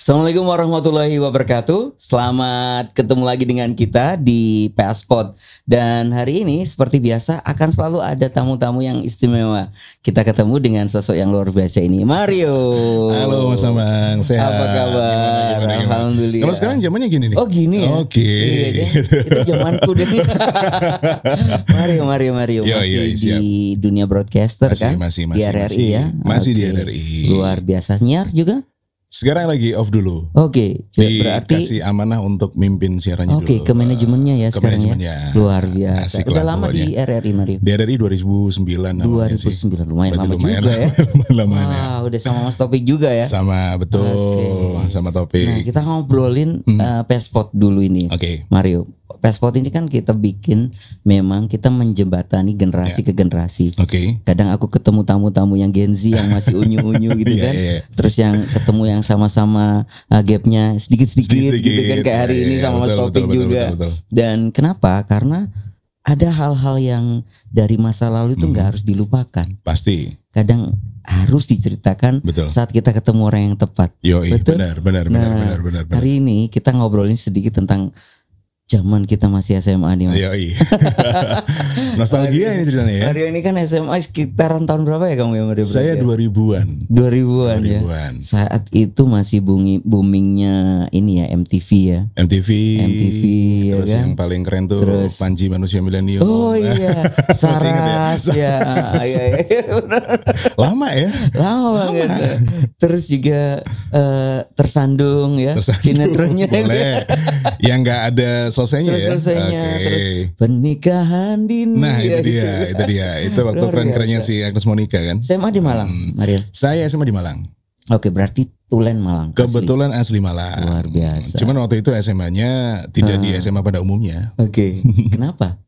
Assalamualaikum warahmatullahi wabarakatuh. Selamat ketemu lagi dengan kita di Passport. Dan hari ini seperti biasa akan selalu ada tamu-tamu yang istimewa. Kita ketemu dengan sosok yang luar biasa ini, Mario. Halo Mas Amang, sehat. Apa kabar? Gimana? Alhamdulillah. Kalau sekarang zamannya gini nih. Oh gini ya? Oke. Iya, itu zamanku deh. Mario. Masih di dunia broadcaster kan? Masih, di RRI ya? Masih di Oke. RRI. Luar biasa. Nyiar juga? Sekarang lagi off dulu. Oke, berarti dikasih amanah untuk mimpin siarannya dulu. Oke, ke manajemennya ya Ke sekarang ya. manajemennya. Luar biasa. Asik Udah lah lama di pokoknya. RRI Mario? Di RRI 2009 namanya sih. 2009, lumayan Berarti lama juga ya. lumayan ya. Wah, udah sama Mas Topik juga ya. Sama betul, Oke. sama Nah, topik. kita ngobrolin Passport dulu ini. Oke. Mario, Passport ini kan kita bikin, memang kita menjembatani generasi ke generasi. Oke. Kadang aku ketemu tamu-tamu yang Gen Z yang masih unyu-unyu gitu Iya, kan. iya. Terus yang ketemu yang sama-sama gapnya sedikit-sedikit gitu kan, kayak hari ini Iya, sama Mas betul, Topik betul, juga. betul. Dan kenapa? Karena ada hal-hal yang dari masa lalu itu nggak harus dilupakan. Pasti. Kadang harus diceritakan Betul. saat kita ketemu orang yang tepat. Yoi, Betul? benar. Hari ini kita ngobrolin sedikit tentang zaman kita masih SMA nih Mas. Yoi. Nostalgia ini ceritanya ya. Hari ini kan SMA sekitaran tahun berapa ya kamu ya Mario? Saya 2000-an. 2000-an ya. 2000-an. Saat itu masih boomingnya ini ya MTV ya. MTV ya ya kan? Yang paling keren tuh Terus- Panji Manusia Milenium. Oh iya, Masih ingat ya? Saras ya. Iya, benar. Lama ya. Lama banget. Terus juga tersandung ya. Tersandung. Sinetronnya Boleh. Yang nggak ada selesainya ya. selesainya. Oke. Terus pernikahan dini. Nah ya, itu dia, gitu. itu dia. Itu waktu Luar keren-kerennya biasa. si Agnes Monica kan. SMA di Malang, Mario. Saya SMA di Malang. Oke, berarti Tulen Malang. asli. Kebetulan asli Malang. Luar biasa. Cuman waktu itu SMA-nya tidak di SMA pada umumnya. Oke, kenapa?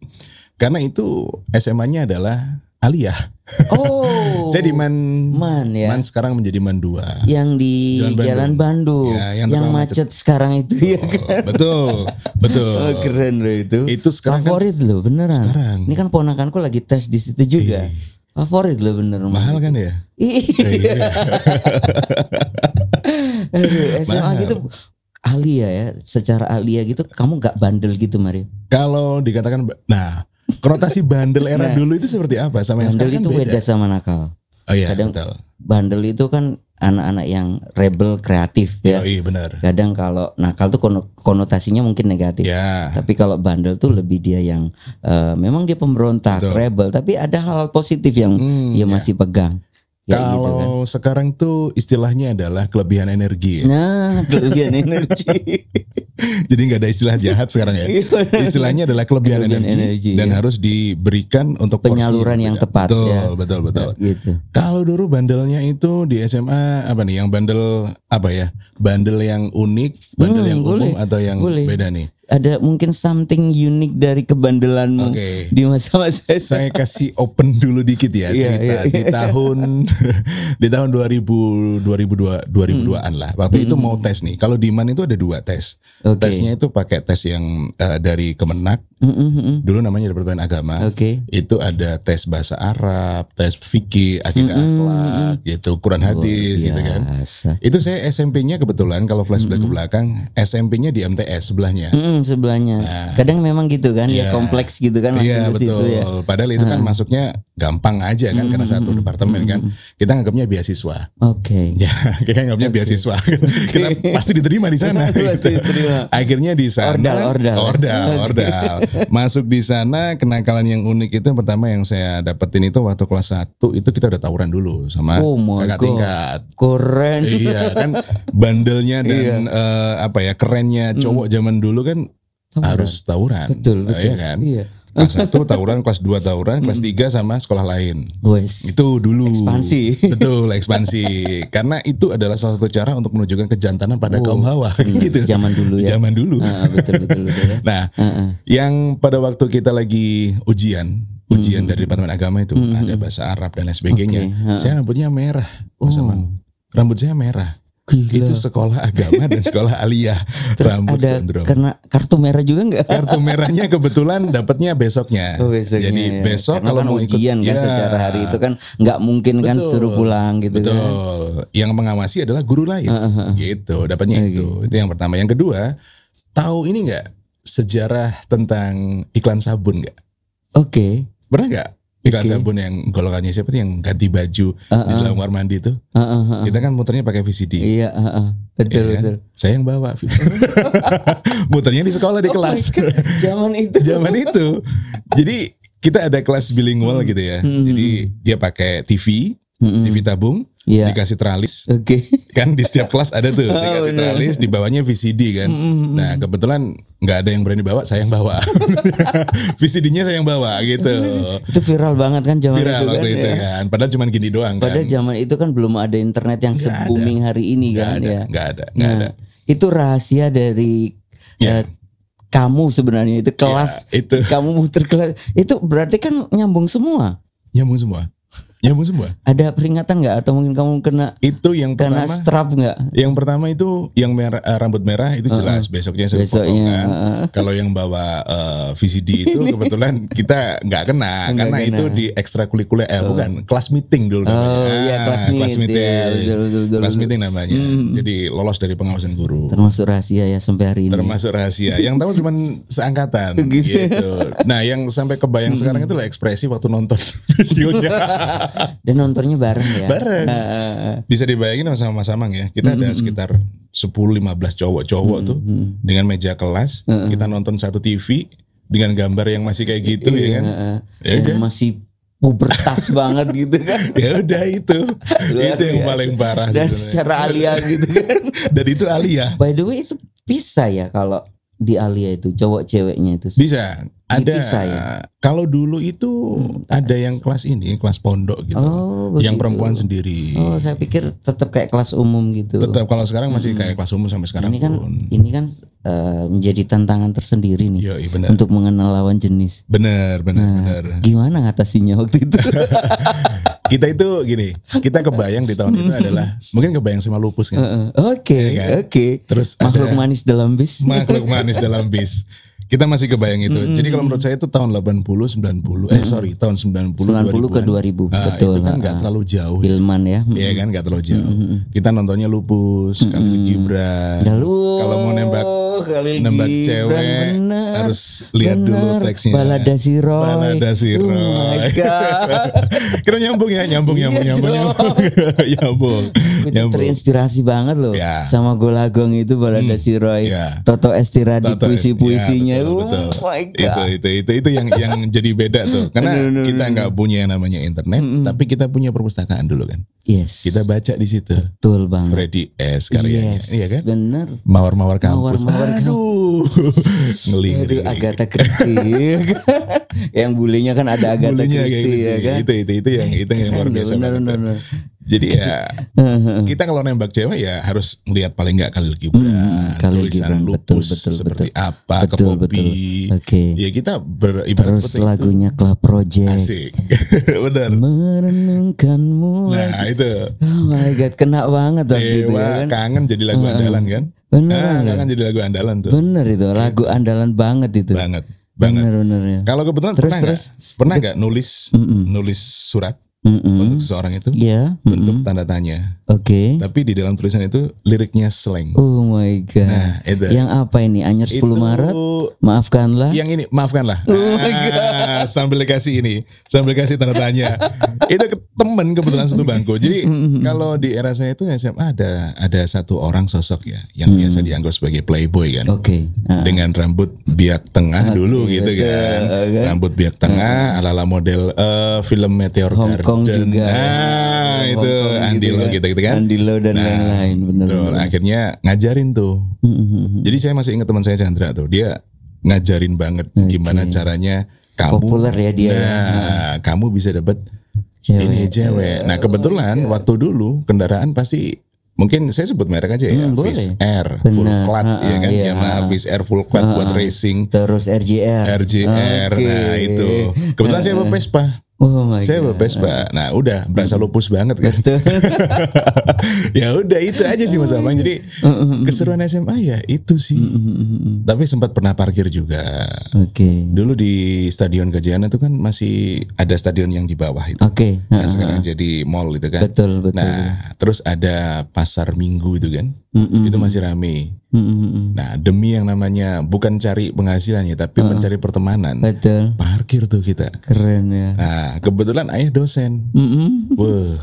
Karena itu SMA-nya adalah aliyah. Oh, Saya di Man ya. Man sekarang menjadi Man 2. Yang di Jalan Jalan Bandung, Ya, yang yang tukang macet sekarang itu ya kan? Betul. Oh, keren loh itu. Itu sekarang kan Favorit loh beneran. sekarang. Ini kan ponakanku lagi tes di situ juga. Favorit loh bener. mahal kan ya? Iya. Aduh, SMA Mahal. gitu alia ya, secara alia gitu kamu gak bandel gitu Mario? Kalau dikatakan, nah konotasi bandel era dulu itu seperti apa sama yang Bandel sekarang itu kan beda. beda sama nakal. Oh iya, Kadang- betul. Bandel itu kan anak-anak yang rebel kreatif ya. Iya benar. Kadang kalau nakal tuh konotasinya mungkin negatif. Ya, Tapi kalau bandel tuh lebih dia yang memang dia pemberontak, Betul. rebel, tapi ada hal positif yang dia ya. masih pegang. Ya Kalau gitu kan. sekarang tuh istilahnya adalah kelebihan energi. Ya. Nah, kelebihan energi. Jadi nggak ada istilah jahat sekarang ya. Iya, benar. Istilahnya adalah kelebihan Kelebihan energi, energi, dan ya. harus diberikan untuk porsi Penyaluran yang beda. tepat, Betul, ya. betul. Gitu. Kalau dulu bandelnya itu di SMA apa nih? Yang bandel apa ya? Bandel yang unik, bandel yang boleh, umum atau yang boleh. beda nih? Ada mungkin something unik dari kebandelanmu Oke. di masa-masa itu. Saya kasih open dulu dikit ya Iya, cerita iya. di tahun 2002-an lah. Waktu itu mau tes nih. Kalau di MAN itu ada 2 tes. Oke. Tesnya itu pakai tes yang dari Kemenak. Dulu namanya Departemen Agama. Oke. Itu ada tes bahasa Arab, tes fikih, akidah akhlak, gitu, Quran hadis, gitu kan. Biasa. Itu saya SMP-nya kebetulan kalau flashback ke belakang, SMP-nya di MTS sebelahnya. Sebelahnya. Kadang memang gitu kan ya, Iya. kompleks gitu kan langsung Iya ke situ betul. ya. Padahal itu kan masuknya gampang aja kan karena satu departemen kan. Kita nganggapnya beasiswa. Oke. Ya, kita nganggapnya beasiswa. Kita pasti diterima di sana. Pasti diterima. Akhirnya di sana ordal. Masuk di sana, kenakalan yang unik itu yang pertama yang saya dapetin itu waktu kelas 1 itu kita udah tawuran dulu sama Oh my kakak God. tingkat. Keren. Iya kan bandelnya dan kerennya cowok zaman dulu kan harus tawuran. Betul. Iya kan? Iya. Kelas 1 tawuran, kelas 2 tawuran, kelas 3 sama sekolah lain. Wes. Itu dulu. Ekspansi. Betul, ekspansi. Karena itu adalah salah satu cara untuk menunjukkan kejantanan pada kaum hawa gitu. Zaman dulu ya. Zaman dulu. Betul ya. Nah, yang pada waktu kita lagi ujian dari Departemen Agama itu ada bahasa Arab dan lain sebagainya. Oke, Saya rambutnya merah, Mas Amang. Rambut saya merah. Gila. Itu sekolah agama dan sekolah aliyah. Terus Rambut ada gondrong. karena kartu merah juga nggak? Kartu merahnya kebetulan dapatnya besoknya. Oh, besoknya, Jadi ya. besok karena kalau kan mau ikut ujian kan secara hari itu kan nggak mungkin kan Betul. suruh pulang gitu kan. Betul. Yang mengawasi adalah guru lain. Gitu, dapatnya itu. Itu yang pertama. Yang kedua, tahu ini nggak sejarah tentang iklan sabun nggak? Oke. Pernah nggak iklan Oke. sabun yang golongannya siapa tuh yang ganti baju di dalam kamar mandi itu? Kita kan muternya pakai VCD. Iya, betul Iya kan? betul. Saya yang bawa. Muternya di sekolah di kelas. Zaman itu. Zaman itu. Jadi kita ada kelas bilingual gitu ya. Jadi dia pakai TV tabung, Iya. dikasih teralis. Oke. Kan di setiap kelas ada tuh dikasih bener. teralis, di bawahnya VCD kan. Nah kebetulan nggak ada yang berani bawa, saya yang bawa. VCD-nya saya yang bawa gitu. Itu viral banget kan zaman Viral itu kan. waktu itu ya. kan. Padahal cuma gini doang kan. Padahal zaman itu kan belum ada internet yang Nggak se-booming hari ini kan ya. Nggak ada. Nah, itu rahasia dari Ya. kamu sebenarnya itu kelas. Ya, itu Kamu muter kelas. Itu berarti kan nyambung semua. nyambung semua. Nyambung semua. Ada peringatan nggak atau mungkin kamu kena Itu yang pertama. strap nggak? Yang pertama itu yang merah, rambut merah itu jelas besoknya suruh potong kan. Kalau yang bawa VCD itu kebetulan kita nggak kena Nggak karena kena. itu di ekstrakurikuler bukan kelas meeting dulu namanya. Oh iya kelas meeting. Ya, betul. Kelas meeting namanya. Jadi lolos dari pengawasan guru. Termasuk rahasia ya sampai hari ini. Termasuk rahasia. Yang tahu cuma seangkatan Gitu. gitu. Nah, yang sampai kebayang sekarang itu lah ekspresi waktu nonton videonya. Dan nontonnya bareng ya. Bareng. Bisa dibayangin sama Mas Amang ya. Kita ada sekitar 10-15 cowok-cowok tuh dengan meja kelas, kita nonton satu TV dengan gambar yang masih kayak gitu ya kan. Ya Dan udah. masih pubertas banget gitu kan. Ya udah itu. Luar Itu yang biasa. paling parah Dan gitu. secara alia gitu kan. Dan itu aliyah. By the way itu bisa ya kalau di alia itu cowok ceweknya itu. Bisa. Ada. Dipisah ya? Kalau dulu itu ada yang kelas ini, kelas pondok gitu. Oh, yang begitu. perempuan sendiri. Oh, saya pikir tetap kayak kelas umum gitu. Tetap kalau sekarang masih kayak kelas umum sampai sekarang Ini kan pun. menjadi tantangan tersendiri nih Iya, benar. untuk mengenal lawan jenis. Benar. Gimana ngatasinya waktu itu? Kita itu gini, kita kebayang di tahun itu adalah mungkin kebayang sama lupus kan. Oke, Iya kan? oke. Terus Makhluk ada manis dalam bis. makhluk manis dalam bis. Kita masih kebayang itu. Jadi kalau menurut saya itu tahun 80, 90, tahun 90, 90 ke 2000, betul. Itu kan nggak terlalu jauh. Ya. Hilman ya. Iya kan nggak terlalu jauh. Kita nontonnya lupus, Khalil Gibran. Lalu Kalau mau nembak Gibran, cewek bener, harus lihat dulu bener. teksnya. Balada si Roy. Balada si Oh Roy. my God. Kita nyambung ya, nyambung. Iya Nyambung. Itu terinspirasi banget loh Ya. sama Golagong itu Balada si Roy. Ya. Toto Estira di Toto, puisi-puisinya. ya, betul. Oh my God. Itu yang jadi beda tuh. Karena kita nggak punya yang namanya internet, tapi kita punya perpustakaan dulu kan. Yes. Kita baca di situ. Betul banget. Freddy S karyanya, Yes, iya kan? bener. Mawar-mawar kampus. Mawar-mawar Aduh. Ngeli. Aduh, Agatha Christie. Yang bulenya kan ada Agatha Bulunya kayak Christie gitu. ya kan. Itu yang luar biasa banget. Bener. Jadi ya kita kalau nembak cewek ya harus melihat paling nggak Khalil Gibran, Khalil tulisan Gibran, lupus betul, seperti betul. apa, Betul, Kepopi. Oke. Ya kita beribarat Terus seperti lagunya Club itu. Project. Asik. Benar. Merenungkanmu lagi. Nah itu. Oh my God, kena banget waktu itu Dewa ya kan. kangen jadi lagu andalan kan? Beneran ya? Kangen jadi lagu andalan tuh. Bener itu, lagu andalan banget itu. Banget. Bener ya. Kalau kebetulan pernah nggak nulis surat untuk seseorang itu Iya. bentuk tanda tanya. Oke. Tapi di dalam tulisan itu liriknya slang. Oh my God. Nah, itu. Yang apa ini? Anyar 10 Maret? Maafkanlah. Yang ini maafkanlah. Oh my Sambil dikasih tanda tanya. Itu temen kebetulan satu bangku. Jadi kalau di era saya itu SMA ada satu orang sosok ya yang biasa dianggap sebagai playboy kan. Oke. Dengan rambut biak tengah dulu gitu betul, kan. kan. Rambut biak tengah ala-ala model film Meteor Hong Kong Garden. juga. Itu Hong Kong Andi gitu Lo kan. gitu kan. Andi Lo dan lain-lain, bener. Betul, akhirnya ngajarin tuh. Jadi saya masih ingat teman saya Chandra tuh, dia ngajarin banget gimana caranya kamu Populer ya dia. Nah, kamu bisa dapat Cewek. ini cewek. Nah, kebetulan waktu dulu kendaraan pasti mungkin saya sebut merek aja ya, boleh. Viz Air full Benar. clad ya kan, Iya. Yamaha Viz Air full clad buat racing. Terus RJR. RJR, Oke. nah itu. Kebetulan saya bawa Vespa. Oh my Saya God. Vespa. Nah, udah berasa lupus banget kan. Betul. Ya udah itu aja sih Mas Amang. Jadi keseruan SMA ya itu sih. Tapi sempat pernah parkir juga. Oke. Dulu di Stadion Gajayana itu kan masih ada stadion yang di bawah itu. Oke. Yang sekarang jadi mall itu kan. Betul. Nah, terus ada pasar Minggu itu kan. Itu masih rame. Nah, demi yang namanya bukan cari penghasilan ya, tapi mencari pertemanan. Betul. Parkir tuh kita. Keren ya. Nah, kebetulan ayah dosen. Wah,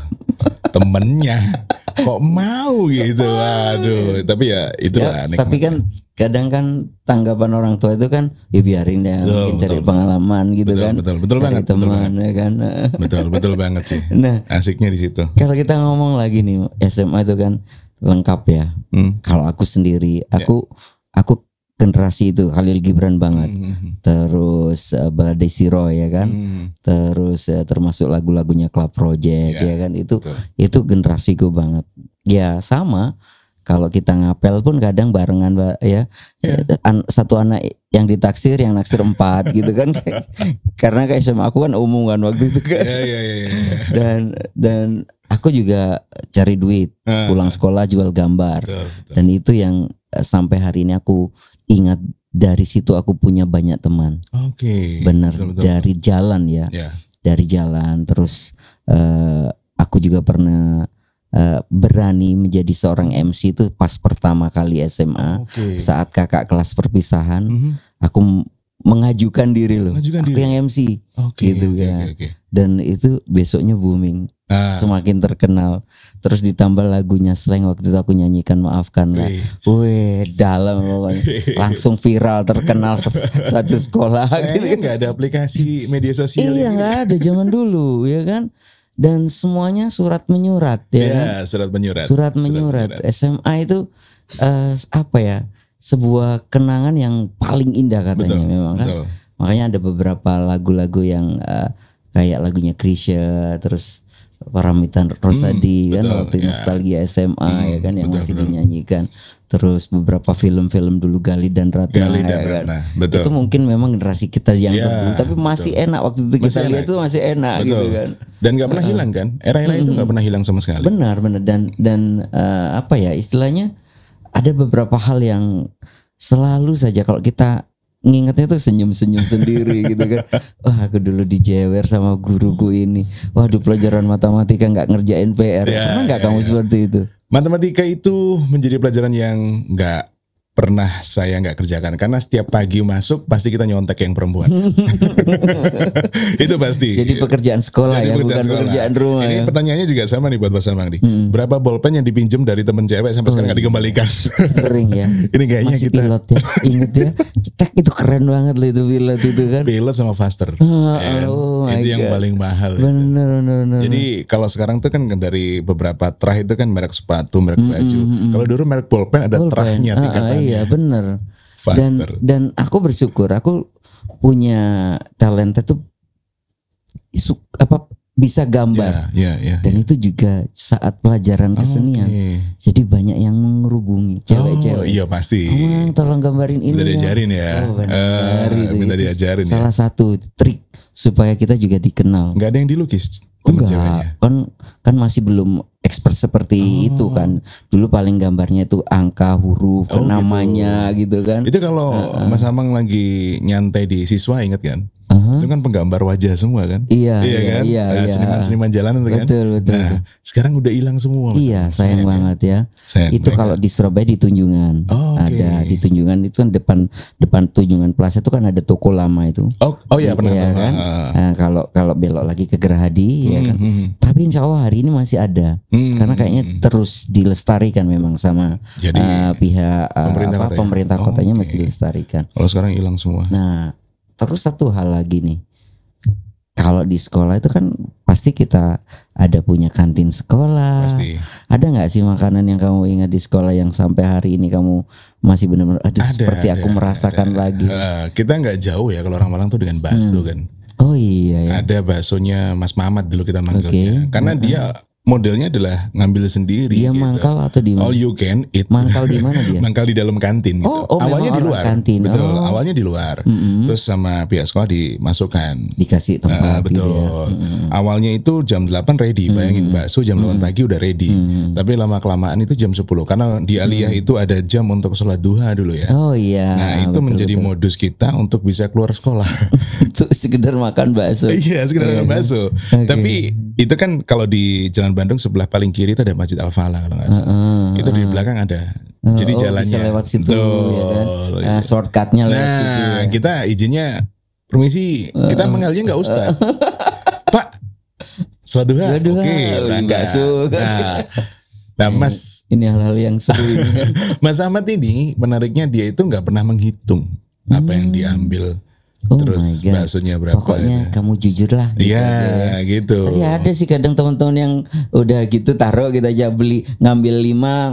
temennya kok mau gitu. Waduh, tapi ya itulah nikmat. Tapi kan kadang kan tanggapan orang tua itu kan ya biarin deh, mungkin cari pengalaman gitu kan. Betul Cari banget. teman ya kan. Betul banget sih. Nah, Asiknya di situ. kalau kita ngomong lagi nih SMA itu kan lengkap ya. Kalau aku sendiri, aku generasi itu Khalil Gibran banget. Terus Baladei Siro ya kan. Terus termasuk lagu-lagunya Club Project ya kan. Itu generasiku banget. Ya sama. Kalau kita ngapel pun kadang barengan ya. Satu anak yang ditaksir, yang naksir 4 gitu kan. Karena kayak SMA aku kan umum kan waktu itu kan. Dan aku juga cari duit, pulang sekolah jual gambar. Betul. Dan itu yang sampai hari ini aku ingat, dari situ aku punya banyak teman. Oke. Benar, Betul. dari jalan ya. Dari jalan. Terus aku juga pernah berani menjadi seorang MC itu pas pertama kali SMA. Saat kakak kelas perpisahan, aku mengajukan diri loh. Aku yang MC gitu kan. Dan itu besoknya booming. Semakin terkenal. Terus ditambah lagunya Slang waktu itu aku nyanyikan Maafkan Lah. Wih, dalam pokoknya. Langsung viral, terkenal satu sekolah. Sayangnya nggak ada aplikasi media sosial. Iya, nggak ada zaman dulu ya kan. Dan semuanya surat menyurat ya kan? Surat menyurat. SMA itu apa ya, sebuah kenangan yang paling indah katanya. Memang kan. Makanya ada beberapa lagu-lagu yang kayak lagunya Krisya, terus Paramita Rosadi kan waktu nostalgia SMA ya kan, yang masih dinyanyikan. Terus beberapa film-film dulu Gali dan Ratna, kan? Itu mungkin memang generasi kita yang dulu, tapi masih enak waktu itu kita lihat itu masih enak gitu kan. Dan nggak pernah hilang kan, era-era itu nggak pernah hilang sama sekali. Benar dan apa ya istilahnya, ada beberapa hal yang selalu saja kalau kita ngingetnya tuh senyum-senyum sendiri gitu kan. Wah, aku dulu dijewer sama guruku ini. Waduh, pelajaran matematika nggak ngerjain PR. Pernah nggak kamu seperti itu? Matematika itu menjadi pelajaran yang nggak pernah saya nggak kerjakan, karena setiap pagi masuk pasti kita nyontek yang perempuan. Itu pasti. Jadi pekerjaan sekolah ya, bukan pekerjaan rumah. Ini ya. Pertanyaannya juga sama nih buat Mas Amang nih. Berapa bolpen yang dipinjem dari temen cewek sampai sekarang nggak dikembalikan? Sering ya. Ini kayaknya masih kita pilot ya. Ingat ya, cetek itu keren banget loh itu pilot itu kan. Pilot sama faster. Itu yang paling mahal. Bener. Jadi kalau sekarang tuh kan dari beberapa trah itu kan merek sepatu, merek baju. Kalau dulu merek bolpen ada trahnya, tingkatannya. Iya bener. Dan aku bersyukur aku punya talenta tuh bisa gambar. Dan itu juga saat pelajaran kesenian. Jadi banyak yang menghubungi cewek-cewek. Iya pasti. Tolong gambarin ini. Minta diajarin ya. Minta diajarin ya. Salah satu trik supaya kita juga dikenal. Gak ada yang dilukis? Enggak, kan masih belum expert seperti itu kan. Dulu paling gambarnya itu angka, huruf, namanya gitu kan. Itu kalau Mas Amang lagi nyantai di siswa, ingat kan? Itu kan penggambar wajah semua kan? Iya kan? Seniman-seniman jalanan kan? Betul. Nah, sekarang udah hilang semua. Iya, sayang banget ya. Itu kalau di Surabaya di Tunjungan. Ada di Tunjungan itu kan depan Tunjungan Plaza itu kan ada toko lama itu. Oh iya pernah kan? Nah, kalau belok lagi ke Gerahadi ya kan. Tapi insya Allah hari ini masih ada. Karena kayaknya terus dilestarikan memang sama pihak pemerintah kotanya masih dilestarikan. Kalau sekarang hilang semua. Nah, terus satu hal lagi nih. Kalau di sekolah itu kan pasti kita ada punya kantin sekolah. Pasti. Ada nggak sih makanan yang kamu ingat di sekolah yang sampai hari ini kamu masih benar-benar seperti aku merasakan lagi? Kita nggak jauh ya kalau orang Malang tuh dengan bakso kan. Oh iya ya. Ada baksonya Mas Mamat dulu kita manggilnya. Karena dia modelnya adalah ngambil sendiri. Dia gitu. mangkal atau di mana? All you can eat. Mangkal di mana dia? Mangkal di dalam kantin. Gitu. Awalnya di luar. Kantin. Betul. Awalnya di luar. Terus sama pihak sekolah dimasukkan. Dikasih tempat. Betul. Gitu ya. Awalnya itu jam 8 ready. Bayangin bakso jam 8 pagi udah ready. Tapi lama kelamaan itu jam 10 karena di Aliyah itu ada jam untuk sholat duha dulu ya. Oh iya. Nah itu menjadi modus kita untuk bisa keluar sekolah. Untuk sekedar makan bakso. Iya, sekedar makan bakso. Tapi itu kan kalau di Jalan Bandung sebelah paling kiri itu ada Masjid Al-Falah kalau nggak salah. Itu di belakang ada. Jadi jalannya bisa lewat situ ya kan. Shortcutnya lewat situ. Nah, kita izinnya permisi, kita manggilnya nggak Ustaz. Pak, sholat duha. Oke, berangkat. Nah, Mas, ini hal-hal yang seru ini. Mas Ahmad ini menariknya dia itu nggak pernah menghitung apa yang diambil. Terus baksonya berapa? Pokoknya kamu jujur lah. Iya, gitu. Tadi ada sih kadang teman-teman yang udah gitu taruh kita aja beli ngambil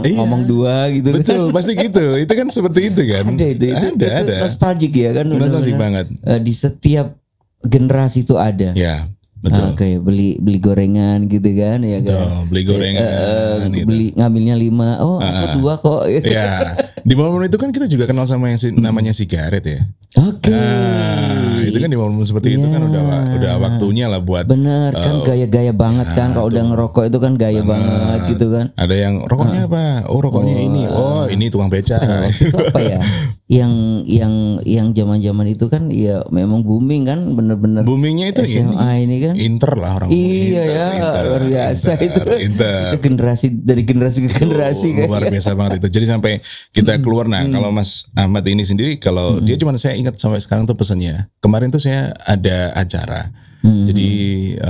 5 ngomong 2 gitu. Betul, pasti gitu. Itu kan seperti itu kan. Ada itu ada. Nostalgic ya kan. Nostalgic banget. Di setiap generasi itu ada. Ya. Betul. Kayak beli gorengan gitu kan ya kan. Betul, beli gorengan gitu. Beli ngambilnya 5. Oh, aku 2 kok. Ya. Di momen itu kan kita juga kenal sama yang namanya sigaret ya. Oke. Itu kan di momen seperti itu kan udah waktunya lah buat. Bener kan gaya-gaya banget kan kalau udah ngerokok itu kan gaya banget gitu kan. Ada yang rokoknya apa? Oh, rokoknya ini. Oh, ini tukang beca. Itu apa ya? Yang zaman-zaman itu kan ya memang booming kan bener-bener. Boomingnya itu SMA ini kan. Inter lah orang. Iya ya, luar biasa itu. Itu generasi dari generasi ke generasi kan. Luar biasa banget itu. Jadi sampai kita keluar. Nah, kalau Mas Ahmad ini sendiri kalau dia cuma saya ingat sampai sekarang tuh pesannya. Kemarin tuh saya ada acara. Jadi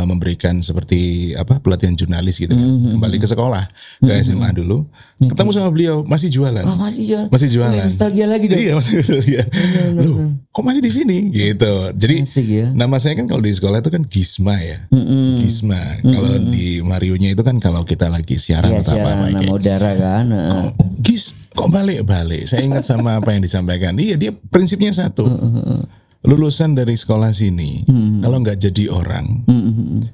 memberikan seperti pelatihan jurnalis gitu kan. Kembali ke sekolah, ke SMA dulu. Ketemu sama beliau, masih jualan. Oh, masih jualan. Masih jualan. Nostalgia lagi dong. Iya, masih nostalgia. Loh, kok masih di sini gitu. Jadi nama saya kan kalau di sekolah itu kan Gisma ya. Gisma. Kalau di Marionya itu kan kalau kita lagi siaran atau apa-apa nama udara kan. Gis, kok balik-balik? Saya ingat sama apa yang disampaikan. Iya, dia prinsipnya satu. Lulusan dari sekolah sini, kalau nggak jadi orang,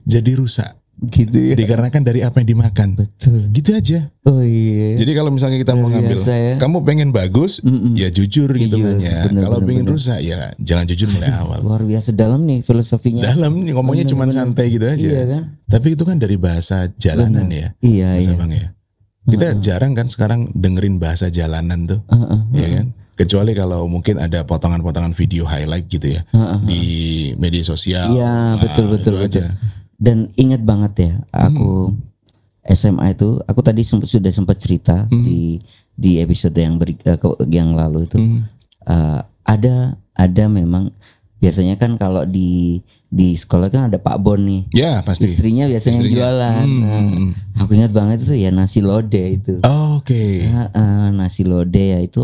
jadi rusak. Gitu ya. Dikarenakan dari apa yang dimakan. Betul. Gitu aja. Oh iya. Jadi kalau misalnya kita mau ngambil, kamu pengen bagus, ya jujur gitu aja. Kalau pengen rusak, ya jangan jujur mulai awal. Luar biasa dalam nih filosofinya. Dalam, ngomongnya cuma santai gitu aja. Iya kan? Tapi itu kan dari bahasa jalanan ya. Iya. Bang ya. Kita jarang kan sekarang dengerin bahasa jalanan tuh, ya kan? Kecuali kalau mungkin ada potongan-potongan video highlight gitu ya di media sosial. Iya, betul. Dan ingat banget ya, aku SMA itu, aku tadi sudah sempat cerita di episode yang lalu itu, ada memang biasanya kan kalau di sekolah kan ada Pak Bon nih. Ya pasti. Istrinya biasanya jualan. Aku ingat banget itu ya nasi lode itu. Oh, oke. Nasi lode ya itu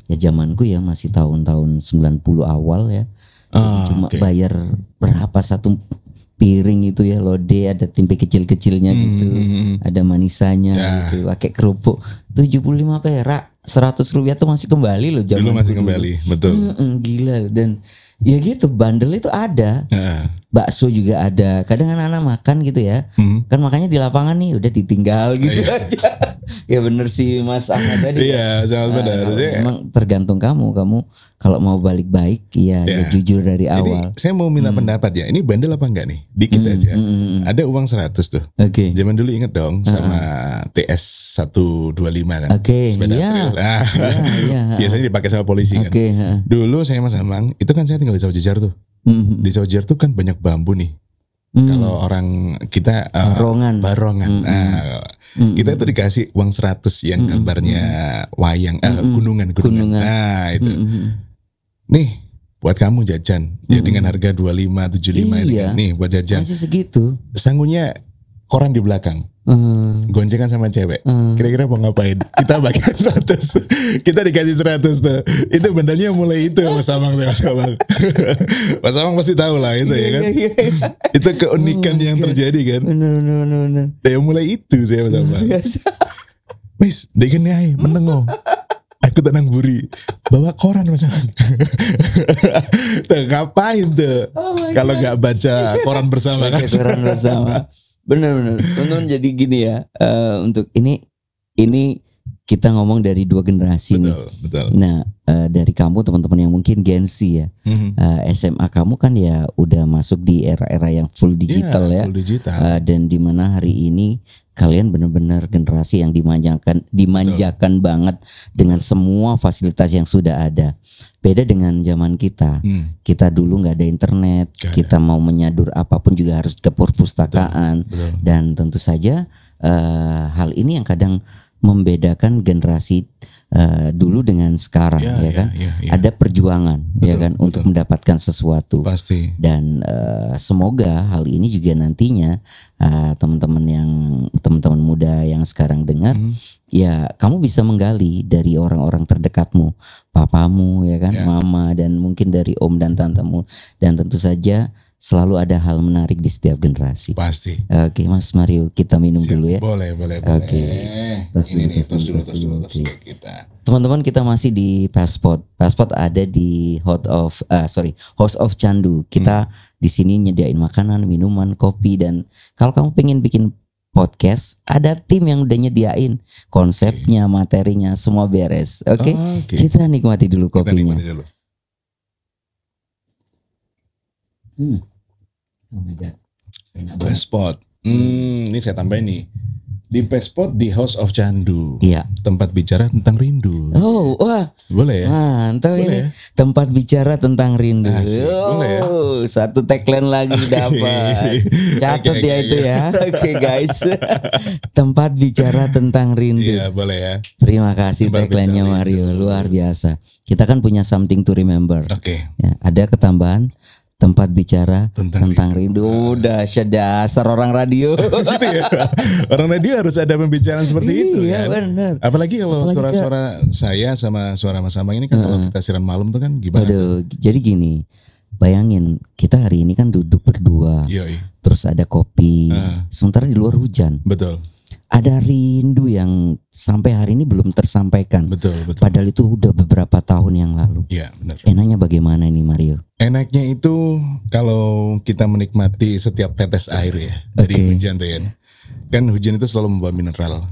ya zamanku ya masih tahun-tahun 90 awal ya. Jadi cuma bayar berapa satu piring itu ya lode, ada tempe kecil-kecilnya gitu. Ada manisanya gitu, pakai kerupuk. 75 perak, 100 rupiah tuh masih kembali loh zaman. Dulu masih kembali, betul. Gila. Dan ya gitu, bandel itu ada. Bakso juga ada. Kadang anak-anak makan gitu ya. Kan makanya di lapangan nih udah ditinggal gitu aja. Ya bener sih Mas Ahmad tadi. Iya, sangat benar. Memang tergantung kamu kalau mau balik baik ya jujur dari awal. Ini saya mau minta pendapat ya. Ini bandel apa enggak nih? Dikit aja. Ada uang 100 tuh. Oke. Zaman dulu inget dong sama TS 125 kan. Oke. Iya. Biasanya dipakai sama polisi kan. Dulu saya Mas Amang, itu kan saya tinggal di Saujejar tuh. Di Saujejar tuh kan banyak bambu nih. Kalau orang kita barongan. Kita itu dikasih uang 100 yang gambarnya wayang, gunungan. Nah, itu. Nih, buat kamu jajan. Ya dengan harga 25, 75 ini kan. Nih, buat jajan. Masih segitu. Sangunya koran di belakang. Goncengan sama cewek. Kira-kira mau ngapain? Kita bagian 100. Kita dikasih 100 tuh. Itu benarnya mulai itu Mas Amang. Mas Amang pasti tahu lah itu ya kan. Itu keunikan yang terjadi kan. Benar. Ya mulai itu saya Mas Amang. Wis, degen ae menengo. Aku tenang buri. Bawa koran Mas Amang. Tuh ngapain tuh? Kalau nggak baca koran bersama kan. Koran bersama. Benar. Teman-teman, jadi gini ya, untuk ini kita ngomong dari dua generasi nih. Betul. Nah, dari kamu teman-teman yang mungkin Gen Z ya, SMA kamu kan ya udah masuk di era-era yang full digital ya. Full digital. Dan di mana hari ini kalian benar-benar generasi yang dimanjakan banget dengan semua fasilitas yang sudah ada. Beda dengan zaman kita. Kita dulu nggak ada internet, kita mau menyadur apapun juga harus ke perpustakaan. Betul. Dan tentu saja hal ini yang kadang membedakan generasi dulu dengan sekarang, ya kan? Ada perjuangan, ya kan, untuk mendapatkan sesuatu. Pasti. Dan semoga hal ini juga nantinya teman-teman muda yang sekarang dengar, ya kamu bisa menggali dari orang-orang terdekatmu, papamu, ya kan, mama, dan mungkin dari om dan tantemu, dan tentu saja selalu ada hal menarik di setiap generasi. Pasti. Oke, Mas Mario, kita minum dulu ya. Boleh. Oke. Tos dulu kita. Teman-teman, kita masih di Passport. Passport ada di House of Candu. Kita di sini nyediain makanan, minuman, kopi, dan kalau kamu pengen bikin podcast, ada tim yang udah nyediain konsepnya, materinya, semua beres. Oke. Kita nikmati dulu kopinya. Oh my God. Passport. Ini saya tambahin nih. Di Passport di House of Candu. Iya. Tempat bicara tentang rindu. Oh, wah. Boleh ya? Mantap ini. Ya? Tempat bicara tentang rindu. Boleh ya? Satu tagline lagi dapat. Catat ya itu ya. Oke, guys. Tempat bicara tentang rindu. Iya, boleh ya. Terima kasih tagline-nya Mario. Luar biasa. Kita kan punya something to remember. Oke. Ya, ada ketambahan tempat bicara tentang rindu. Udah dasar orang radio. Gitu ya. Orang radio harus ada pembicaraan seperti itu kan. Iya, benar. Apalagi kalau suara-suara saya sama suara Mas Amang ini kan kalau kita siaran malam tuh kan gimana? Jadi gini, bayangin kita hari ini kan duduk berdua. Terus ada kopi. Sementara di luar hujan. Betul. Ada rindu yang sampai hari ini belum tersampaikan. Betul. Padahal itu udah beberapa tahun yang lalu. Iya, benar. Enaknya bagaimana ini, Mario? Enaknya itu kalau kita menikmati setiap tetes air ya dari hujan tuh ya. Kan hujan itu selalu membawa mineral.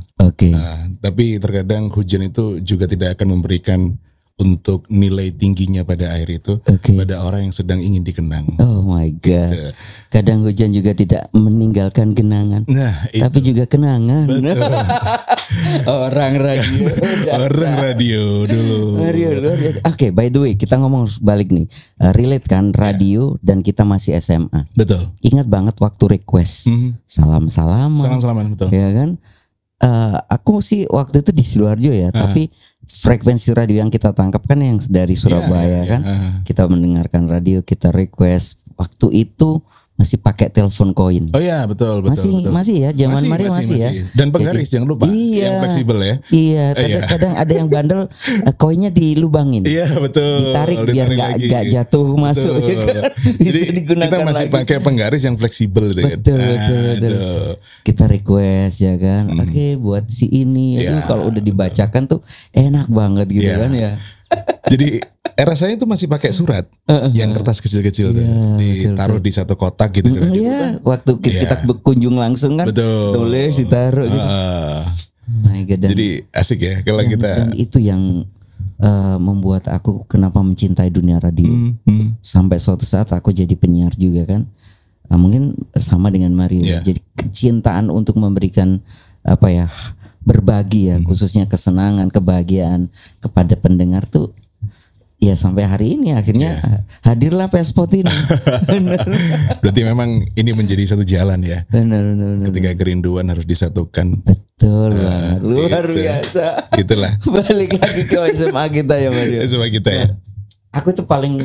Tapi terkadang hujan itu juga tidak akan memberikan untuk nilai tingginya pada air itu pada orang yang sedang ingin dikenang. Oh my God. Gitu. Kadang hujan juga tidak meninggalkan genangan. Nah, tapi juga kenangan. Orang radio dulu. Mario luar biasa. Oke, by the way, kita ngomong balik nih. Relate kan radio dan kita masih SMA. Betul. Ingat banget waktu request. Salam-salaman. Salam-salaman, betul. Ya kan? Aku sih waktu itu di Sidoarjo ya, tapi frekuensi radio yang kita tangkap kan yang dari Surabaya kan. Kita mendengarkan radio, kita request. Waktu itu masih pakai telepon koin. Oh iya, betul. Masih ya, zaman Mario masih ya. Dan penggaris jangan lupa, yang fleksibel ya. Iya, kadang ada yang bandel, koinnya dilubangin. Iya, betul. Ditarik biar nggak jatuh masuk. Jadi kita masih pakai penggaris yang fleksibel gitu kan. Betul. Kita request ya kan. Oke, buat si ini. Kalau udah dibacakan tuh enak banget gitu kan ya. Jadi rasanya itu masih pakai surat yang kertas kecil-kecil tuh ditaruh di satu kotak gitu kan. Iya, waktu kita berkunjung langsung kan, tulis ditaruh gitu. My God, jadi asik ya kalau kita. Dan itu yang membuat aku kenapa mencintai dunia radio. Sampai suatu saat aku jadi penyiar juga kan. Mungkin sama dengan Mario. Jadi kecintaan untuk memberikan berbagi ya, khususnya kesenangan, kebahagiaan kepada pendengar tuh ya sampai hari ini akhirnya hadirlah Passport ini. Berarti memang ini menjadi satu jalan ya. Benar. Ketika kerinduan harus disatukan. Betul banget. Luar biasa. Gitulah. Balik lagi ke SMA kita ya Mario. SMA kita ya. Aku tuh paling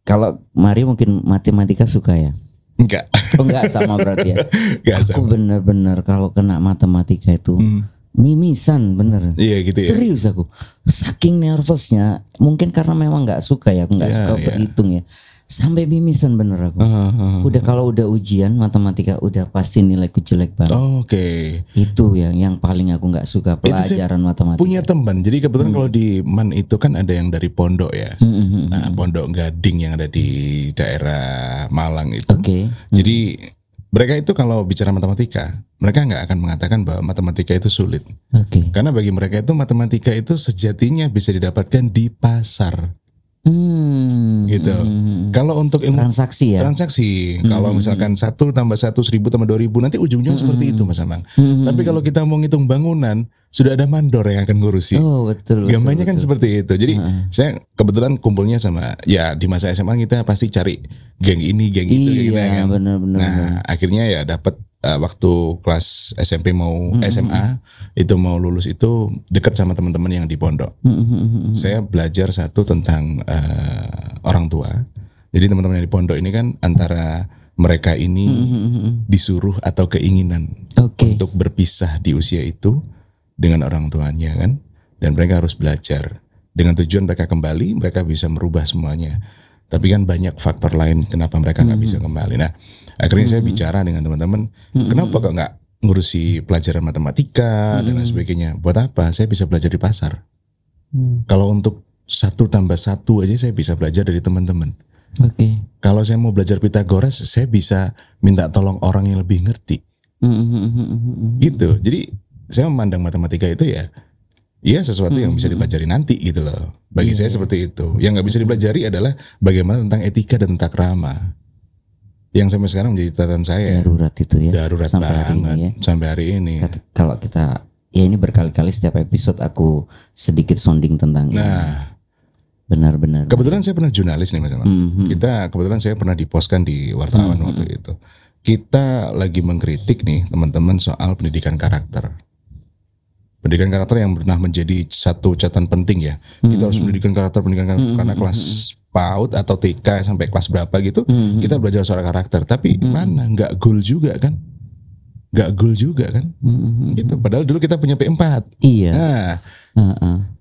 kalau Mario mungkin matematika suka ya. Enggak. Oh enggak sama berarti ya. Aku bener-bener kalau kena matematika itu mimisan bener. Iya gitu ya. Serius aku. Saking nervousnya. Mungkin karena memang gak suka ya. Aku gak suka berhitung ya. Sampai mimisan bener aku. Udah kalau udah ujian matematika udah pasti nilaiku jelek banget. Itu yang paling aku gak suka pelajaran matematika. Punya teman. Jadi kebetulan kalau di MAN itu kan ada yang dari Pondok ya. Nah Pondok Gading yang ada di daerah Malang itu. Jadi mereka itu kalau bicara matematika, mereka nggak akan mengatakan bahwa matematika itu sulit. Oke. Karena bagi mereka itu matematika itu sejatinya bisa didapatkan di pasar. Gitu. Kalau untuk ilmu transaksi ya. Transaksi. Kalau misalkan 1 tambah 1 1000 tambah 2000 nanti ujungnya seperti itu Mas Amang. Tapi kalau kita mau ngitung bangunan, sudah ada mandor yang akan ngurusi. Oh betul. Gambarnya kan seperti itu. Jadi saya kebetulan kumpulnya sama ya di masa SMA kita pasti cari geng ini, geng itu, gitu Iya kan. benar-benar. Nah akhirnya ya dapat waktu kelas SMP mau SMA itu mau lulus itu dekat sama teman-teman yang di pondok. Saya belajar satu tentang orang tua. Jadi teman-teman yang di pondok ini kan antara mereka ini disuruh atau keinginan untuk berpisah di usia itu dengan orang tuanya kan, dan mereka harus belajar dengan tujuan mereka kembali, mereka bisa merubah semuanya. Tapi kan banyak faktor lain kenapa mereka nggak bisa kembali. Nah, akhirnya saya bicara dengan teman-teman, kenapa kok nggak ngurusi pelajaran matematika dan lain sebagainya? Buat apa? Saya bisa belajar di pasar. Kalau untuk 1 tambah 1 aja saya bisa belajar dari teman-teman. Kalau saya mau belajar Pitagoras, saya bisa minta tolong orang yang lebih ngerti. Gitu. Jadi saya memandang matematika itu ya sesuatu yang bisa dipelajari nanti gitu loh. Bagi saya seperti itu. Yang nggak bisa dipelajari adalah bagaimana tentang etika dan tata krama. Yang sampai sekarang menjadi catatan saya. Darurat itu ya. Darurat sampai banget hari ini ya. Sampai hari ini. Kalau kita ya ini berkali-kali setiap episode aku sedikit sounding tentang ini. Benar-benar. Kebetulan saya pernah jurnalis nih Mas Amang. Kebetulan saya pernah diposkan di wartawan waktu itu. Kita lagi mengkritik nih teman-teman soal pendidikan karakter. Pendidikan karakter yang pernah menjadi satu catatan penting ya. Kita harus pendidikan karakter karena kelas PAUD atau TK sampai kelas berapa gitu, kita belajar soal karakter. Tapi mana nggak goal juga kan? Nggak goal juga kan? Gitu. Padahal dulu kita punya P4. Iya.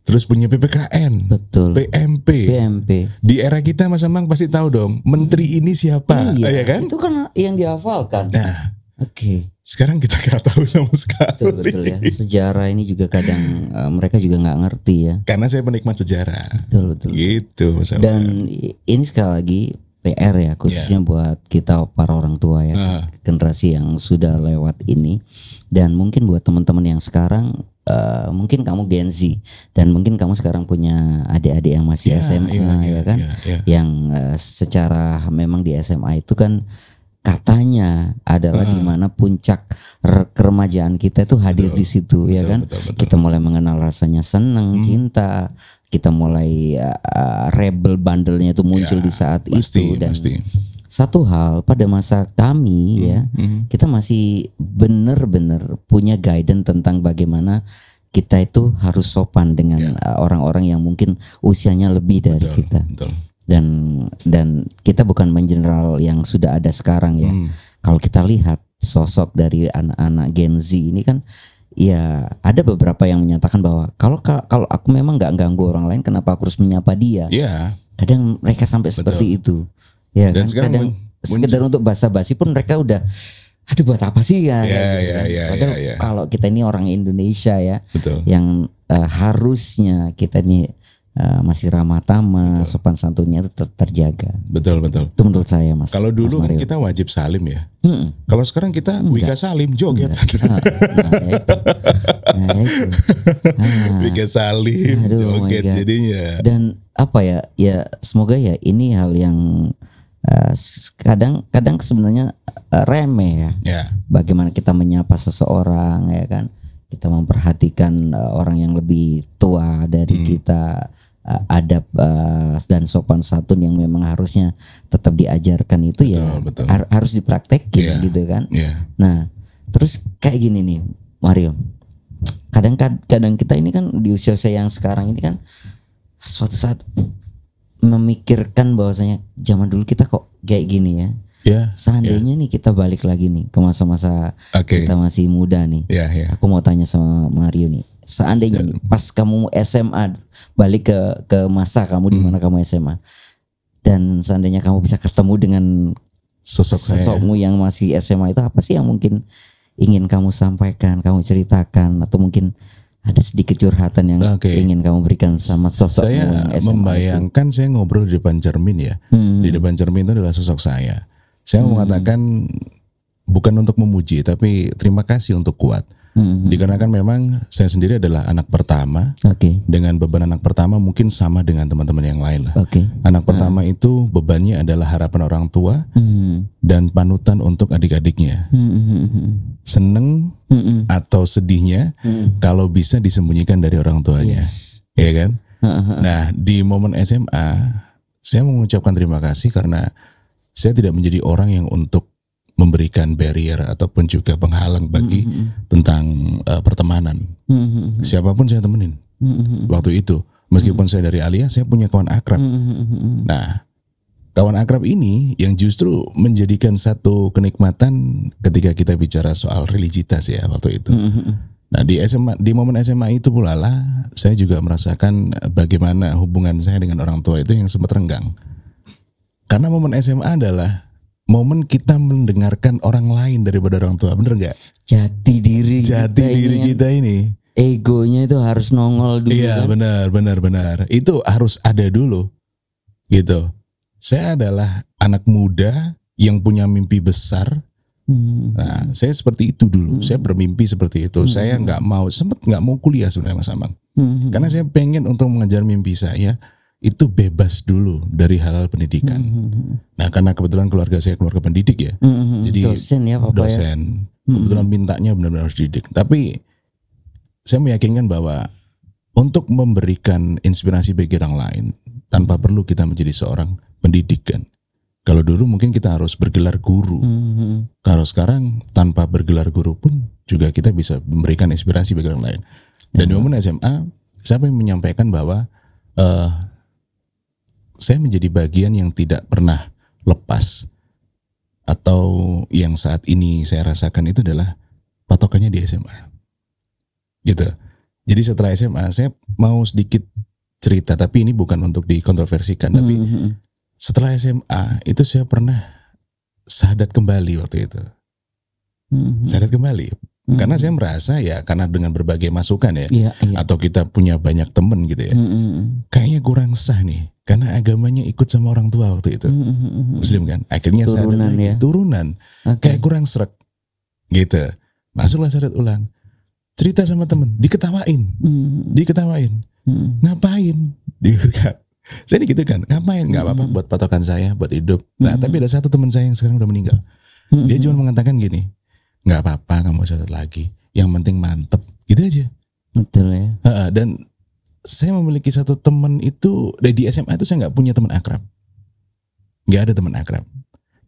Terus punya PPKN. Betul. PMP. Di era kita Mas Amang pasti tahu dong, menteri ini siapa? Iya kan? Itu kan yang dihafalkan. Nah. Sekarang kita nggak tahu sama sekali. Betul ya. Sejarah ini juga kadang mereka juga nggak ngerti ya. Karena saya penikmat sejarah. Betul. Gitu. Dan ini sekali lagi PR ya, khususnya buat kita para orang tua ya, generasi yang sudah lewat ini. Dan mungkin buat teman-teman yang sekarang, mungkin kamu Gen Z dan mungkin kamu sekarang punya adik-adik yang masih SMA ya kan, yang secara memang di SMA itu kan katanya adalah di mana puncak keremajaan kita itu hadir di situ ya kan. Kita mulai mengenal rasanya senang, cinta, kita mulai rebel bandelnya itu muncul di saat itu. Dan satu hal pada masa kami ya, kita masih benar-benar punya guidance tentang bagaimana kita itu harus sopan dengan orang-orang yang mungkin usianya lebih dari kita. Dan kita bukan mengeneral yang sudah ada sekarang ya. Kalau kita lihat sosok dari anak-anak Gen Z ini kan, ya ada beberapa yang menyatakan bahwa kalau aku memang nggak ganggu orang lain, kenapa aku harus menyapa dia? Kadang mereka sampai seperti itu. Ya kan, kadang sekedar untuk basa-basi pun mereka udah, aduh buat apa sih ya? Padahal kalau kita ini orang Indonesia ya, yang harusnya kita ini masih ramah tamah, sopan santunnya itu terjaga. Betul. Itu menurut saya Mas. Kalau dulu kan kita wajib salim ya. Kalau sekarang kita Wika salim joget. Wika salim joget jadinya. Dan apa ya? Ya semoga ya ini hal yang kadang sebenarnya remeh ya. Bagaimana kita menyapa seseorang ya kan? Kita memperhatikan orang yang lebih tua dari kita, adab dan sopan santun yang memang harusnya tetap diajarkan itu harus dipraktekin gitu kan. Nah, terus kayak gini nih Mario. Kadang kita ini kan di usia-usia yang sekarang ini kan suatu saat memikirkan bahwasanya zaman dulu kita kok kayak gini ya. Seandainya nih kita balik lagi nih ke masa-masa kita masih muda nih. Aku mau tanya sama Mario nih. Seandainya nih, pas kamu SMA balik ke masa kamu di mana kamu SMA, dan seandainya kamu bisa ketemu dengan sosokmu yang masih SMA, itu apa sih yang mungkin ingin kamu sampaikan, kamu ceritakan, atau mungkin ada sedikit curhatan yang ingin kamu berikan sama sosokmu yang SMA? Saya membayangkan saya ngobrol di depan cermin ya. Di depan cermin itu adalah sosok saya. Saya mengatakan bukan untuk memuji, tapi terima kasih untuk kuat. Dikarenakan memang saya sendiri adalah anak pertama. Dengan beban anak pertama mungkin sama dengan teman-teman yang lain lah. Anak pertama itu bebannya adalah harapan orang tua dan panutan untuk adik-adiknya. Seneng atau sedihnya kalau bisa disembunyikan dari orang tuanya, ya kan? Nah, di momen SMA saya mengucapkan terima kasih karena saya tidak menjadi orang yang untuk memberikan barrier ataupun juga penghalang bagi tentang pertemanan. Siapapun saya temenin waktu itu. Meskipun saya dari Alia, saya punya kawan akrab. Nah, kawan akrab ini yang justru menjadikan satu kenikmatan ketika kita bicara soal religitas ya waktu itu. Nah, di momen SMA itu pula lah saya juga merasakan bagaimana hubungan saya dengan orang tua itu yang sempat renggang. Karena momen SMA adalah momen kita mendengarkan orang lain daripada orang tua, bener nggak? Jati diri kita ini. Egonya itu harus nongol dulu. Iya, kan? benar. Itu harus ada dulu, gitu. Saya adalah anak muda yang punya mimpi besar. Nah, saya seperti itu dulu. Saya bermimpi seperti itu. Saya sempat nggak mau kuliah sebenarnya Mas Amang. Karena saya pengen untuk mengejar mimpi saya itu bebas dulu dari hal-hal pendidikan. Nah, karena kebetulan keluarga saya keluarga pendidik ya. Jadi dosen ya Papa dosen. Kebetulan mintanya benar-benar harus didik. Tapi saya meyakinkan bahwa untuk memberikan inspirasi bagi orang lain tanpa perlu kita menjadi seorang pendidik kan. Kalau dulu mungkin kita harus bergelar guru. Kalau sekarang tanpa bergelar guru pun juga kita bisa memberikan inspirasi bagi orang lain. Dan di momen SMA, saya ingin menyampaikan bahwa saya menjadi bagian yang tidak pernah lepas atau yang saat ini saya rasakan itu adalah patokannya di SMA, gitu. Jadi setelah SMA saya mau sedikit cerita, tapi ini bukan untuk dikontroversikan, tapi setelah SMA itu saya pernah syahadat kembali waktu itu, syahadat kembali. Karena saya merasa ya karena dengan berbagai masukan ya, atau kita punya banyak temen gitu ya, kayaknya kurang sah nih. Karena agamanya ikut sama orang tua waktu itu, Muslim kan. Akhirnya turunan ya. Turunan, kayak kurang srek, gitu. Masuklah syahadat ulang, cerita sama temen, diketawain, ngapain? Saya gitu kan, ngapain? Nggak apa-apa buat patokan saya, buat hidup. Nah, tapi ada satu teman saya yang sekarang udah meninggal. Dia cuma mengatakan gini, nggak apa-apa, kamu syahadat lagi. Yang penting mantep, gitu aja. Betul ya. Dan saya memiliki satu teman itu di SMA itu saya nggak punya teman akrab, nggak ada teman akrab,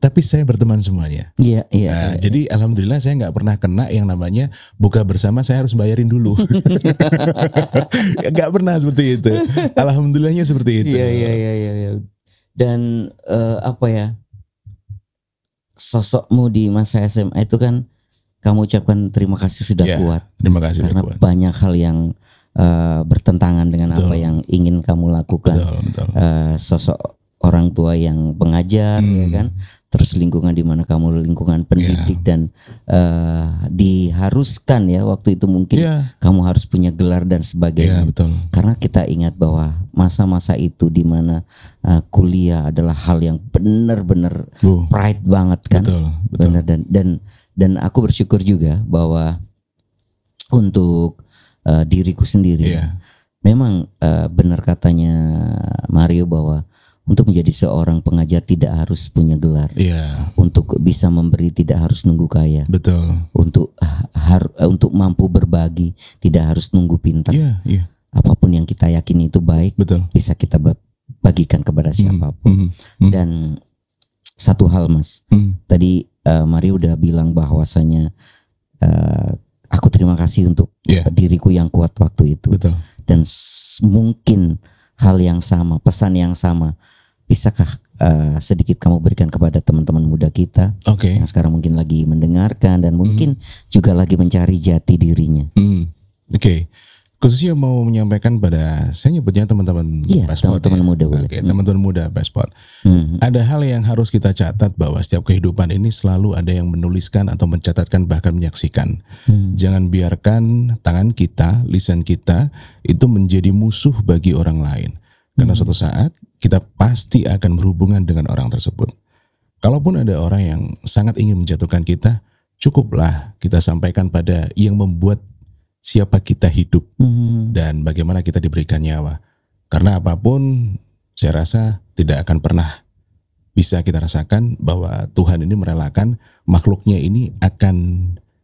tapi saya berteman semuanya. Iya. Jadi alhamdulillah saya nggak pernah kena yang namanya buka bersama saya harus bayarin dulu. Nggak pernah seperti itu. Alhamdulillahnya seperti itu. Iya. Dan apa ya, sosokmu di masa SMA itu kan kamu ucapkan terima kasih sudah kuat. Terima kasih karena kuat. Banyak hal yang bertentangan dengan apa yang ingin kamu lakukan. Betul. Sosok orang tua yang pengajar, ya kan, terus lingkungan di mana kamu lingkungan pendidik dan diharuskan ya waktu itu mungkin kamu harus punya gelar dan sebagainya. Betul. Karena kita ingat bahwa masa-masa itu di mana kuliah adalah hal yang benar-benar pride banget kan. Betul. Benar, dan aku bersyukur juga bahwa untuk diriku sendiri, memang benar katanya Mario bahwa untuk menjadi seorang pengajar tidak harus punya gelar, untuk bisa memberi tidak harus nunggu kaya, betul. Untuk mampu berbagi tidak harus nunggu pintar. Apapun yang kita yakini itu baik, betul, bisa kita bagikan kepada siapapun. Dan satu hal Mas, tadi Mario udah bilang bahwasanya aku terima kasih untuk diriku yang kuat waktu itu. Betul. Dan mungkin hal yang sama, pesan yang sama, bisakah sedikit kamu berikan kepada teman-teman muda kita yang sekarang mungkin lagi mendengarkan dan mungkin juga lagi mencari jati dirinya? Khususnya mau menyampaikan pada, saya nyebutnya teman-teman Passport, teman-teman muda. Teman-teman muda Passport. Ada hal yang harus kita catat bahwa setiap kehidupan ini selalu ada yang menuliskan atau mencatatkan bahkan menyaksikan. Jangan biarkan tangan kita, lisan kita itu menjadi musuh bagi orang lain. Karena suatu saat kita pasti akan berhubungan dengan orang tersebut. Kalaupun ada orang yang sangat ingin menjatuhkan kita, cukuplah kita sampaikan pada yang membuat siapa kita hidup dan bagaimana kita diberikan nyawa. Karena apapun saya rasa tidak akan pernah bisa kita rasakan bahwa Tuhan ini merelakan makhluknya ini akan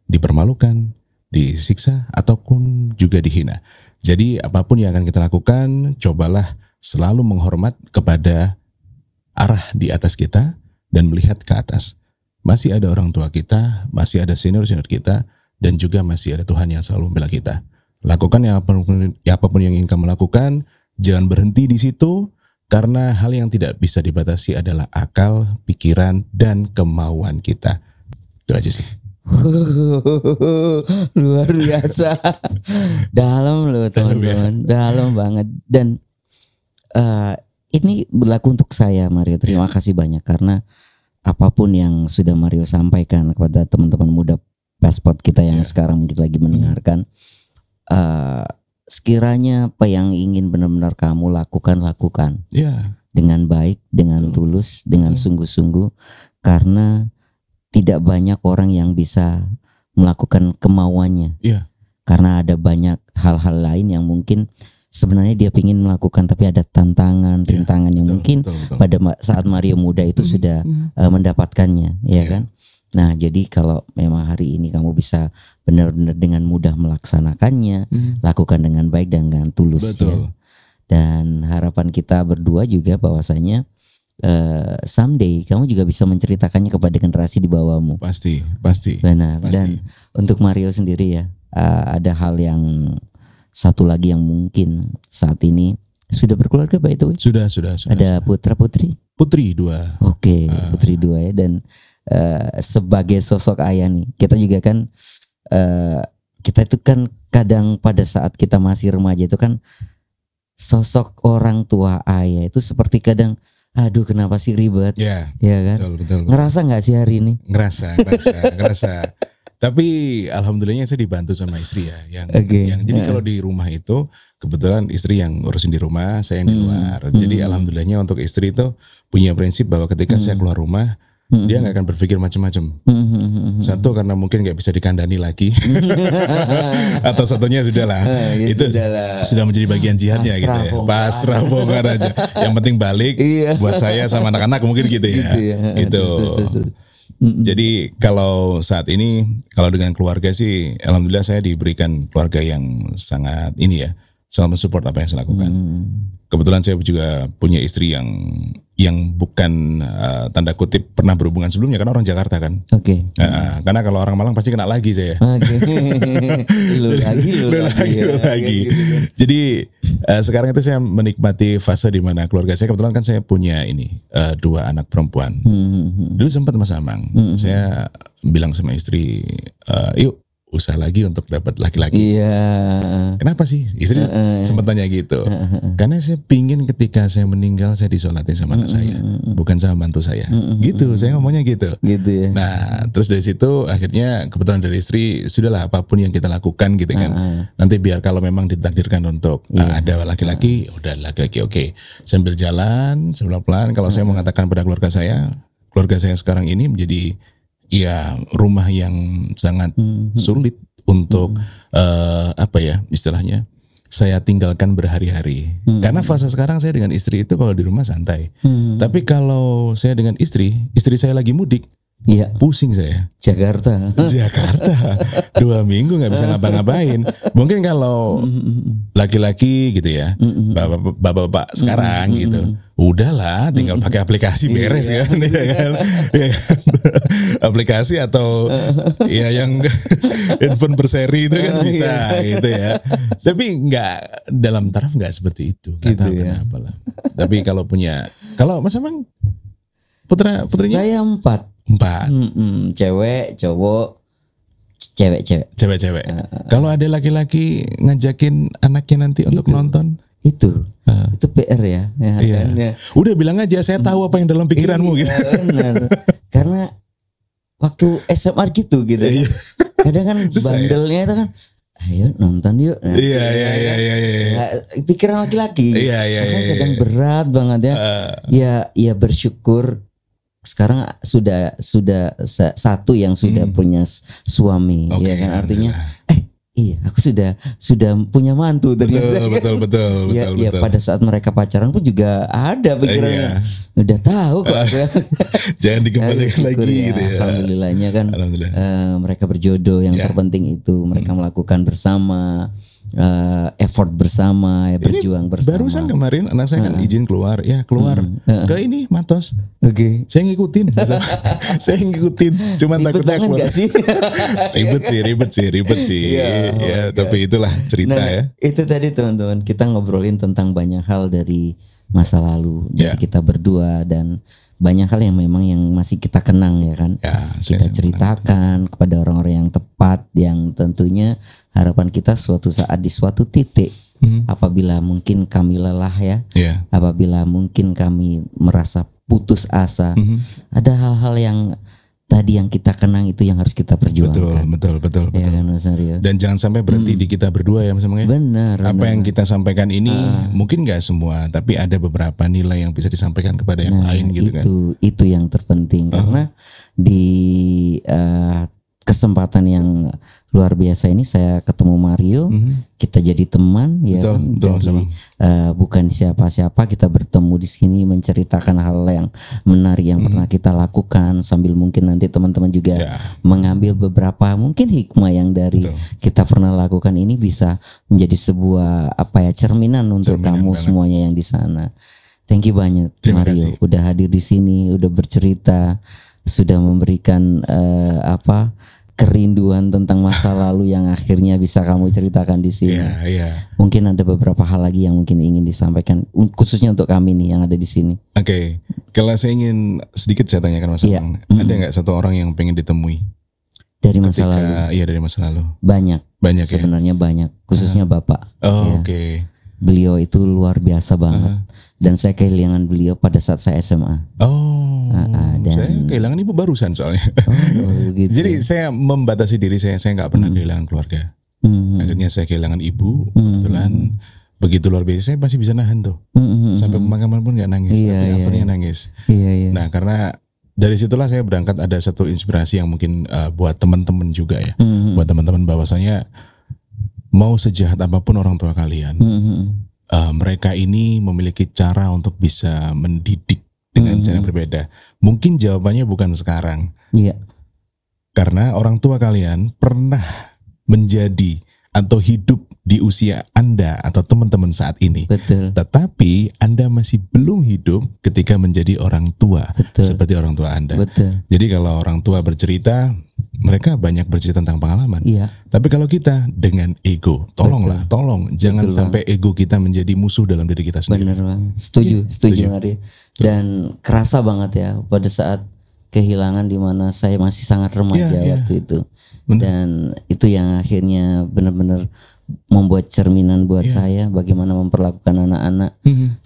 dipermalukan, disiksa, ataupun juga dihina. Jadi apapun yang akan kita lakukan, cobalah selalu menghormat kepada arah di atas kita dan melihat ke atas. Masih ada orang tua kita, masih ada senior-senior kita, dan juga masih ada Tuhan yang selalu membela kita. Lakukan apapun yang ingin kamu lakukan, jangan berhenti di situ, karena hal yang tidak bisa dibatasi adalah akal, pikiran, dan kemauan kita. Itu aja sih. Luar biasa. Dalam loh teman-teman. Dalam banget. Dan ini berlaku untuk saya, Mario. Terima kasih banyak. Karena apapun yang sudah Mario sampaikan kepada teman-teman muda Passport kita yang sekarang mungkin lagi mendengarkan, sekiranya apa yang ingin benar-benar kamu lakukan dengan baik, dengan tulus, dengan sungguh-sungguh, karena tidak banyak orang yang bisa melakukan kemauannya. Karena ada banyak hal-hal lain yang mungkin sebenarnya dia ingin melakukan, tapi ada tantangan, rintangan yang mungkin pada saat Mario muda itu sudah mendapatkannya, ya kan? Nah, jadi kalau memang hari ini kamu bisa benar-benar dengan mudah melaksanakannya, lakukan dengan baik dan dengan tulus. Ya. Dan harapan kita berdua juga bahwasanya someday kamu juga bisa menceritakannya kepada generasi di bawahmu. Pasti. Benar. Pasti. Dan untuk Mario sendiri ya, ada hal yang satu lagi yang mungkin saat ini sudah berkeluarga, by the way. Sudah. Ada putra putri? Putri 2. Oke, putri 2 ya. Dan sebagai sosok ayah nih, kita juga kan kita itu kan kadang pada saat kita masih remaja itu kan sosok orang tua ayah itu seperti kadang aduh kenapa sih ribet, ya kan? Betul. Ngerasa nggak sih hari ini? Ngerasa. Tapi alhamdulillahnya saya dibantu sama istri ya, yang jadi kalau di rumah itu kebetulan istri yang ngurusin di rumah, saya yang di luar. Jadi alhamdulillahnya untuk istri itu punya prinsip bahwa ketika saya keluar rumah, dia nggak akan berpikir macam-macam. Satu, karena mungkin nggak bisa dikandani lagi, atau satunya sudahlah, itu sudah menjadi bagian jihadnya gitu ya. Pasrah bongkar aja. Yang penting balik buat saya sama anak-anak mungkin gitu ya. Itu. Jadi kalau saat ini, kalau dengan keluarga sih, alhamdulillah saya diberikan keluarga yang sangat sangat mensupport apa yang saya lakukan. Kebetulan saya juga punya istri yang bukan tanda kutip pernah berhubungan sebelumnya, karena orang Jakarta kan. Karena kalau orang Malang pasti kena lagi saya. Lu lagi. Jadi sekarang itu saya menikmati fase di mana keluarga saya, kebetulan kan saya punya 2 anak perempuan. Dulu sempat Mas Amang, saya bilang sama istri, yuk usaha lagi untuk dapat laki-laki. Kenapa sih? Istri sempat tanya gitu. Karena saya pingin ketika saya meninggal saya disolatin sama anak saya, bukan sama mantu saya. Gitu, saya ngomongnya gitu. Ya. Nah, terus dari situ akhirnya kebetulan dari istri, sudahlah apapun yang kita lakukan gitu kan. Nanti biar kalau memang ditakdirkan untuk ada laki-laki, udah laki-laki oke. Sambil jalan, pelan-pelan. Kalau saya mengatakan pada keluarga saya sekarang ini menjadi rumah yang sangat sulit untuk istilahnya saya tinggalkan berhari-hari. Karena fase sekarang saya dengan istri itu kalau di rumah santai. Tapi kalau saya dengan istri saya lagi mudik, pusing saya. Jakarta 2 minggu nggak bisa ngapa-ngapain. Mungkin kalau laki-laki gitu ya, bapak-bapak sekarang gitu, udahlah tinggal pakai aplikasi beres kan, ya kan? Aplikasi atau yang handphone berseri itu kan bisa gitu ya. Tapi nggak, dalam taraf nggak seperti itu. Nggak tahu kenapa lah. Tapi kalau Mas Amang putranya? Saya 4. Cewek, cowok, cewek. Kalau ada laki-laki ngajakin anaknya nanti untuk nonton, itu PR ya. Kan, ya. Udah bilang aja, saya tahu apa yang dalam pikiranmu gitu. Benar. Karena waktu SMA gitu. Kadang kan bandelnya itu kan, ayo nonton yuk. Iya. Pikiran laki-laki. Makanya kadang berat banget ya. Ya bersyukur sekarang satu yang sudah punya suami, ya kan, artinya iya, aku sudah punya mantu ternyata. Betul. Ya, pada saat mereka pacaran pun juga ada pikirannya. Udah tahu kok. Jangan dikembalikan lagi gitu ya. Alhamdulillahnya kan. Mereka berjodoh, yang terpenting itu mereka melakukan bersama, effort bersama, berjuang bersama. Barusan kemarin anak saya kan izin keluar ke ini Matos. Oke. Saya ngikutin. Cuman takutnya keluar. Sih? ribet sih. Ya, tapi itulah cerita ya. Itu tadi teman-teman, kita ngobrolin tentang banyak hal dari masa lalu dari kita berdua, dan banyak hal yang memang yang masih kita kenang, ya kan. Kita ceritakan kepada orang-orang yang tepat, yang tentunya harapan kita suatu saat di suatu titik, apabila mungkin kami lelah apabila mungkin kami merasa putus asa, ada hal-hal yang tadi yang kita kenang itu yang harus kita perjuangkan. Betul. Ya kan, Mas Aryo? Dan jangan sampai berhenti di kita berdua ya Mas Amang. Benar. Apa yang kita sampaikan ini mungkin nggak semua, tapi ada beberapa nilai yang bisa disampaikan kepada yang lain gitu kan. Itu yang terpenting, karena di kesempatan yang luar biasa ini saya ketemu Mario, kita jadi teman, betul. Bukan siapa-siapa, kita bertemu di sini menceritakan hal yang menarik yang pernah kita lakukan, sambil mungkin nanti teman-teman juga mengambil beberapa mungkin hikmah yang dari kita pernah lakukan ini bisa menjadi sebuah cerminan untuk kamu semuanya yang di sana. Thank you banyak Mario, udah hadir di sini, udah bercerita, sudah memberikan kerinduan tentang masa lalu yang akhirnya bisa kamu ceritakan di sini. Mungkin ada beberapa hal lagi yang mungkin ingin disampaikan khususnya untuk kami nih yang ada di sini. Oke. Kalau saya ingin sedikit saya tanyakan Mas Amang, ada nggak satu orang yang pengen ditemui dari masa lalu? Iya, dari masa lalu. Banyak sebenarnya banyak, khususnya Bapak. Oke. Beliau itu luar biasa banget, dan saya kehilangan beliau pada saat saya SMA. Dan saya kehilangan ibu barusan soalnya. Gitu. Jadi saya membatasi diri saya nggak pernah kehilangan keluarga. Akhirnya saya kehilangan ibu, kebetulan begitu luar biasa. Saya masih bisa nahan tuh, sampai pemakaman pun nggak nangis, tapi akhirnya nangis. Nah, karena dari situlah saya berangkat, ada satu inspirasi yang mungkin buat teman-teman juga ya, buat teman-teman bahwasanya mau sejahat apapun orang tua kalian, mereka ini memiliki cara untuk bisa mendidik dengan cara yang berbeda. Mungkin jawabannya bukan sekarang, karena orang tua kalian pernah menjadi atau hidup di usia Anda atau teman-teman saat ini. Betul. Tetapi Anda masih belum hidup ketika menjadi orang tua. Betul. Seperti orang tua Anda. Betul. Jadi kalau orang tua bercerita, mereka banyak bercerita tentang pengalaman. Tapi kalau kita dengan ego, tolong jangan sampai ego kita menjadi musuh dalam diri kita sendiri. Benar bang. Setuju Mario. Dan kerasa banget ya pada saat kehilangan, di mana saya masih sangat remaja waktu itu. Dan itu yang akhirnya benar-benar membuat cerminan buat saya, bagaimana memperlakukan anak-anak,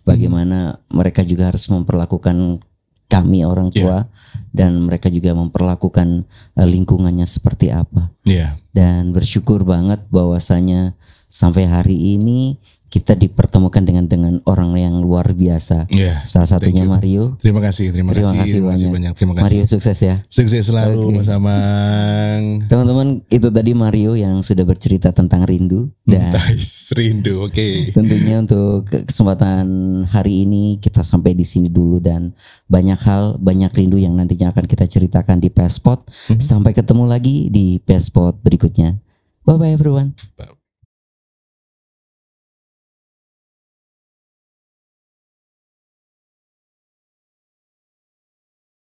bagaimana mereka juga harus memperlakukan kami orang tua, dan mereka juga memperlakukan lingkungannya seperti apa. Dan bersyukur banget bahwasanya sampai hari ini kita dipertemukan dengan orang yang luar biasa. Salah satunya Mario. Terima kasih banyak. Mario sukses ya. Sukses selalu Mas Amang. Teman-teman, itu tadi Mario yang sudah bercerita tentang rindu, dan rindu. Tentunya untuk kesempatan hari ini kita sampai di sini dulu, dan banyak rindu yang nantinya akan kita ceritakan di PSPOT. Sampai ketemu lagi di PSPOT berikutnya. Bye bye everyone.